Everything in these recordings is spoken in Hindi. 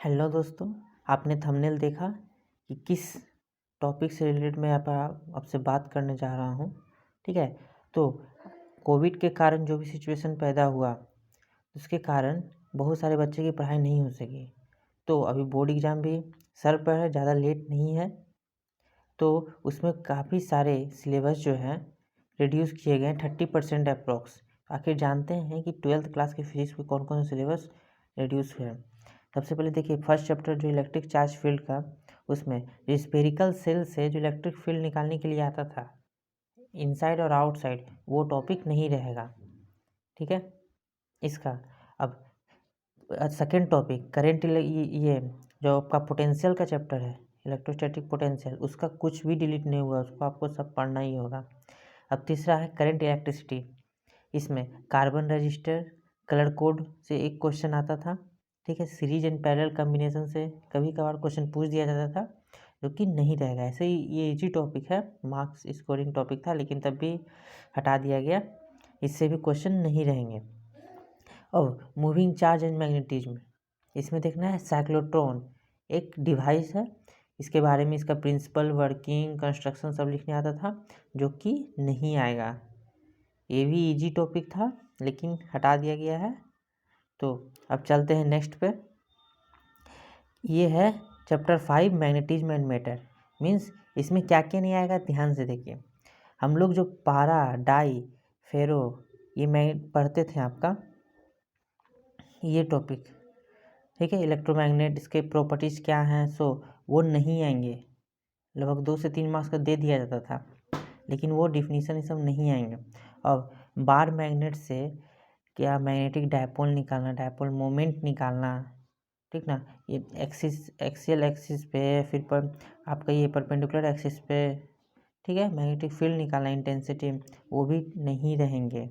हेलो दोस्तों, आपने थंबनेल देखा कि किस टॉपिक से रिलेटेड मैं आपसे बात करने जा रहा हूँ। ठीक है, तो कोविड के कारण जो भी सिचुएशन पैदा हुआ उसके कारण बहुत सारे बच्चे की पढ़ाई नहीं हो सकी। तो अभी बोर्ड एग्ज़ाम भी सर पर है, ज़्यादा लेट नहीं है। तो उसमें काफ़ी सारे सिलेबस जो हैं रिड्यूस किए गए हैं 30% अप्रॉक्स। आखिर जानते हैं कि 12th क्लास की फिजिक्स में कौन कौन से सिलेबस रिड्यूस हुए हैं। सबसे पहले देखिए, फर्स्ट चैप्टर जो इलेक्ट्रिक चार्ज फील्ड का, उसमें जो स्फेरिकल सेल से जो इलेक्ट्रिक फील्ड निकालने के लिए आता था इनसाइड और आउटसाइड, वो टॉपिक नहीं रहेगा। ठीक है, इसका अब सेकेंड टॉपिक करेंट, ये जो आपका पोटेंशियल का चैप्टर है इलेक्ट्रोस्टैटिक पोटेंशियल, उसका कुछ भी डिलीट नहीं हुआ, उसको आपको सब पढ़ना ही होगा। अब तीसरा है करंट इलेक्ट्रिसिटी। इसमें कार्बन रजिस्टर कलर कोड से एक क्वेश्चन आता था। ठीक है, सीरीज एंड पैरेलल कॉम्बिनेशन से कभी कभार क्वेश्चन पूछ दिया जाता था, जो कि नहीं रहेगा। ऐसे ही ये इजी टॉपिक है, मार्क्स स्कोरिंग टॉपिक था, लेकिन तब भी हटा दिया गया, इससे भी क्वेश्चन नहीं रहेंगे। और मूविंग चार्ज एंड मैग्नेटिज्म, इसमें देखना है साइक्लोट्रॉन एक डिवाइस है, इसके बारे में इसका प्रिंसिपल, वर्किंग, कंस्ट्रक्शन सब लिखने आता था, जो कि नहीं आएगा। ये भी इजी टॉपिक था लेकिन हटा दिया गया है। तो अब चलते हैं नेक्स्ट पे। ये है chapter 5 magnetism and matter. Means इसमें क्या क्या नहीं आएगा, ध्यान से देखिए। हम लोग जो पारा, डाई, फेरो, ये मैं पढ़ते थे आपका ये टॉपिक। ठीक है, इलेक्ट्रोमैग्नेट, इसके प्रॉपर्टीज़ क्या हैं, सो वो नहीं आएंगे। लगभग 2 से 3 मार्क्स का दे दिया जाता था, लेकिन वो डिफिनीशन ये सब नहीं आएंगे। और बार मैग्नेट से क्या मैग्नेटिक डायपोल निकालना, डायपोल मोमेंट निकालना, ठीक ना, ये एक्सियल एक्सिस पे, फिर पर आपका ये परपेंडिकुलर एक्सिस पे, ठीक है, मैग्नेटिक फील्ड निकालना, इंटेंसिटी, वो भी नहीं रहेंगे।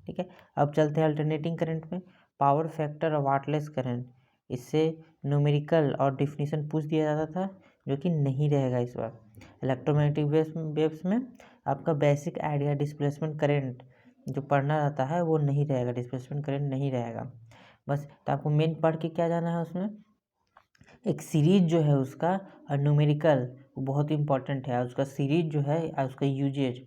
ठीक है, अब चलते हैं अल्टरनेटिंग करंट में। पावर फैक्टर और वाटलेस करंट, इससे न्यूमेरिकल और डिफिनीशन पूछ दिया जाता था, जो कि नहीं रहेगा इस बार। इलेक्ट्रोमैग्नेटिक वेव्स में आपका बेसिक आइडिया डिस्प्लेसमेंट करंट जो पढ़ना रहता है वो नहीं रहेगा, डिस्प्लेसमेंट करंट नहीं रहेगा। बस तो आपको मेन पढ़ के क्या जाना है, उसमें एक सीरीज जो है उसका और न्यूमेरिकल वो बहुत इंपॉर्टेंट है। उसका सीरीज जो है उसका यूजेज,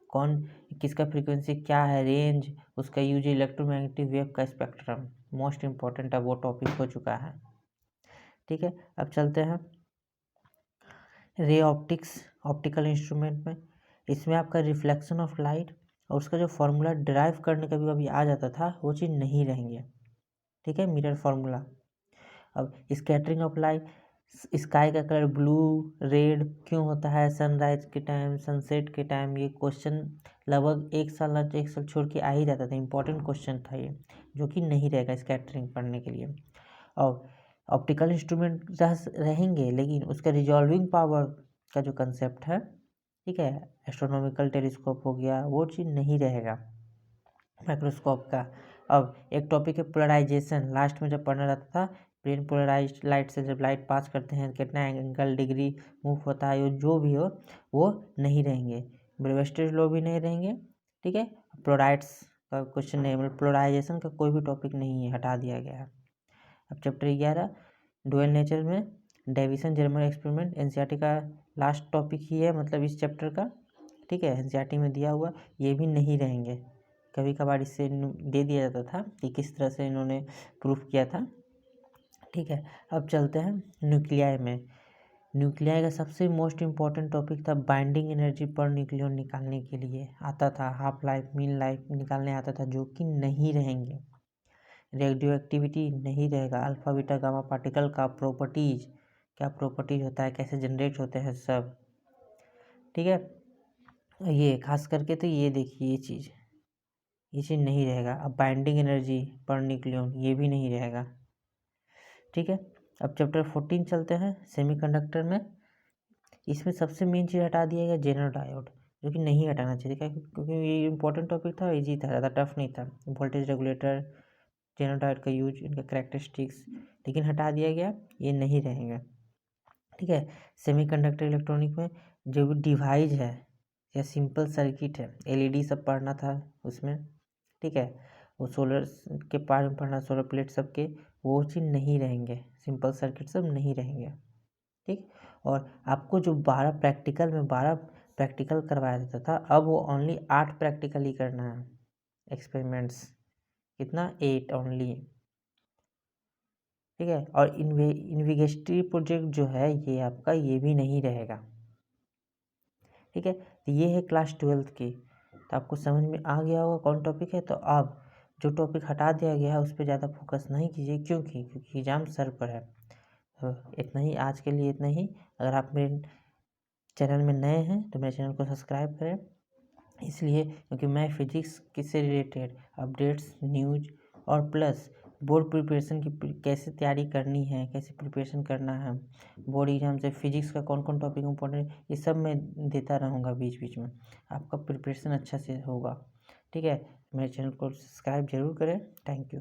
कौन किसका फ्रीक्वेंसी क्या है, रेंज, उसका यूज, इलेक्ट्रोमैग्नेटिक वेव का स्पेक्ट्रम, मोस्ट इंपॉर्टेंट है, वो टॉपिक हो चुका है। ठीक है, अब चलते हैं रे ऑप्टिक्स, ऑप्टिकल इंस्ट्रूमेंट में। इसमें आपका रिफ्लेक्शन ऑफ लाइट और उसका जो फॉर्मूला डिराइव करने कभी कभी आ जाता था, वो चीज़ नहीं रहेंगे। ठीक है, मिरर फार्मूला। अब स्कैटरिंग ऑफ लाइट, स्काई का कलर ब्लू रेड क्यों होता है सनराइज के टाइम, सनसेट के टाइम, ये क्वेश्चन लगभग एक साल छोड़ के आ ही जाता था, इंपॉर्टेंट क्वेश्चन था ये, जो कि नहीं रहेगा स्कैटरिंग पढ़ने के लिए। और ऑप्टिकल इंस्ट्रूमेंट रहेंगे, लेकिन उसका रिजॉल्विंग पावर का जो कंसेप्ट है, ठीक है, एस्ट्रोनॉमिकल टेलीस्कोप हो गया, वो चीज़ नहीं रहेगा माइक्रोस्कोप का। अब एक टॉपिक है पोलराइजेशन, लास्ट में जब पढ़ना रहता था, प्लेन पोलराइज लाइट से जब लाइट पास करते हैं कितना एंगल डिग्री मूव होता है, जो भी हो वो नहीं रहेंगे। ब्रेविस्टर्स लॉ भी नहीं रहेंगे। ठीक है, प्लोराइड्स का क्वेश्चन नहीं, मतलब पोलराइजेशन का कोई भी टॉपिक नहीं है, हटा दिया गया है। अब चैप्टर 11 डुअल नेचर में डेविसन जर्मन एक्सपेरिमेंट, एनसीईआरटी का लास्ट टॉपिक ही है, मतलब इस चैप्टर का। ठीक है, एनसीईआरटी में दिया हुआ, ये भी नहीं रहेंगे। कभी कभार इससे दे दिया जाता था कि किस तरह से इन्होंने प्रूफ किया था। ठीक है, अब चलते हैं न्यूक्लियाई में। न्यूक्लियाई का सबसे मोस्ट इम्पॉर्टेंट टॉपिक था बाइंडिंग एनर्जी पर न्यूक्लियन निकालने के लिए आता था, हाफ लाइफ, मीन लाइफ निकालने आता था, जो कि नहीं रहेंगे। रेडियो एक्टिविटी नहीं रहेगा। अल्फा बीटा गामा पार्टिकल का प्रॉपर्टीज, क्या प्रॉपर्टीज होता है, कैसे जनरेट होते हैं सब। ठीक है, ये खास करके तो ये देखिए, ये चीज़ नहीं रहेगा। अब बाइंडिंग एनर्जी पर न्यूक्लियन, ये भी नहीं रहेगा। ठीक है, अब चैप्टर 14 चलते हैं सेमीकंडक्टर में। इसमें सबसे मेन चीज़ हटा दिया गया जेनर डायोड, जो कि नहीं हटाना चाहिए, क्योंकि ये इंपॉर्टेंट टॉपिक था, इजी था, ज़्यादा टफ नहीं था। वोल्टेज रेगुलेटर, जेनर डायोड का यूज, इनका कैरेक्टरिस्टिक्स, लेकिन हटा दिया गया, ये नहीं रहेंगे। ठीक है, सेमीकंडक्टर इलेक्ट्रॉनिक में जो भी डिवाइस है या सिंपल सर्किट है, एलईडी सब पढ़ना था उसमें। ठीक है, वो सोलर के पार्ट में पढ़ना, सोलर प्लेट सबके, वो चीज़ नहीं रहेंगे, सिंपल सर्किट सब नहीं रहेंगे, ठीक। और आपको जो 12 प्रैक्टिकल में 12 प्रैक्टिकल करवाया जाता था, अब वो ओनली 8 प्रैक्टिकल ही करना है एक्सपेरिमेंट्स, कितना 8 ओनली, ठीक है। और इन्वेस्टिगेटिव प्रोजेक्ट जो है ये आपका ये भी नहीं रहेगा, ठीक है। तो ये है क्लास 12th की, तो आपको समझ में आ गया होगा कौन टॉपिक है। तो अब जो टॉपिक हटा दिया गया है उस पर ज़्यादा फोकस नहीं कीजिए, क्योंकि एग्ज़ाम सर पर है। तो इतना ही आज के लिए, इतना ही। अगर आप मेरे चैनल में नए हैं तो मेरे चैनल को सब्सक्राइब करें, इसलिए क्योंकि मैं फिजिक्स से रिलेटेड अपडेट्स, न्यूज और प्लस बोर्ड प्रिपरेशन की कैसे तैयारी करनी है, कैसे प्रिपरेशन करना है बोर्ड एग्जाम से, फिजिक्स का कौन कौन टॉपिक इम्पोर्टेंट है, ये सब मैं देता रहूँगा बीच बीच में, आपका प्रिपरेशन अच्छा से होगा, ठीक है। मेरे चैनल को सब्सक्राइब जरूर करें। Thank you.